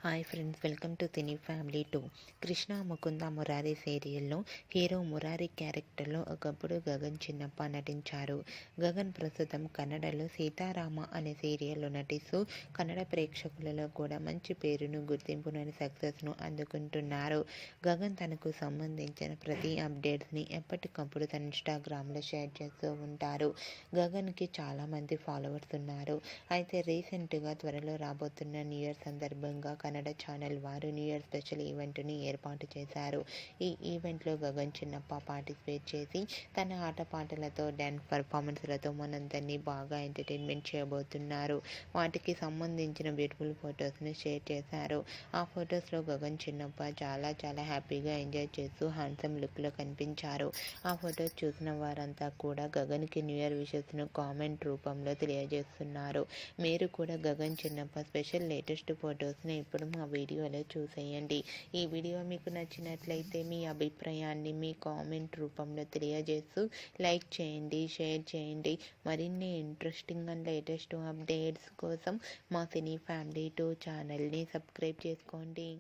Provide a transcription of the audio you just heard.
Hi friends, welcome to cine family 2. Krishna Mukunda Murari సీరియల్లో hero Murari క్యారెక్టర్లో ఒకప్పుడు గగన్ చిన్నప్ప నటించారు. గగన్ ప్రస్తుతం కన్నడలో సీతారామ అనే సీరియల్లో నటిస్తూ కన్నడ ప్రేక్షకులలో కూడా మంచి పేరును, గుర్తింపును, సక్సెస్ను అందుకుంటున్నారు. గగన్ తనకు సంబంధించిన ప్రతి అప్డేట్స్ని ఎప్పటికప్పుడు తన ఇన్స్టాగ్రామ్లో షేర్ చేస్తూ ఉంటారు. గగన్కి చాలామంది ఫాలోవర్స్ ఉన్నారు. అయితే రీసెంట్గా త్వరలో రాబోతున్న న్యూ ఇయర్ సందర్భంగా కన్నడ ఛానల్ వారు న్యూ ఇయర్ స్పెషల్ ఈవెంట్ని ఏర్పాటు చేశారు. ఈ ఈవెంట్లో గగన్ చిన్నప్ప పార్టిసిపేట్ చేసి తన ఆటపాటలతో, డ్యాన్స్ పర్ఫార్మెన్స్లతో మనందరినీ బాగా ఎంటర్టైన్మెంట్ చేయబోతున్నారు. వాటికి సంబంధించిన బ్యూటిఫుల్ ఫొటోస్ని షేర్ చేశారు. ఆ ఫొటోస్లో గగన్ చిన్నప్ప చాలా హ్యాపీగా ఎంజాయ్ చేస్తూ హ్యాండ్సమ్ లుక్లో కనిపించారు. ఆ ఫొటోస్ చూసిన వారంతా కూడా గగన్కి న్యూ ఇయర్ విషెస్ను కామెంట్ రూపంలో తెలియజేస్తున్నారు. మీరు కూడా గగన్ చిన్నప్ప స్పెషల్ లేటెస్ట్ ఫొటోస్ని ఇప్పుడు మా వీడియోలో చూసేయండి. ఈ వీడియో మీకు నచ్చినట్లయితే మీ అభిప్రాయాన్ని మీ కామెంట్ రూపంలో తెలియజేస్తూ లైక్ చేయండి, షేర్ చేయండి. మరిన్ని ఇంట్రెస్టింగ్ అండ్ లేటెస్ట్ అప్డేట్స్ కోసం మా సినీ ఫ్యామిలీ 2 ఛానల్ని సబ్స్క్రైబ్ చేసుకోండి.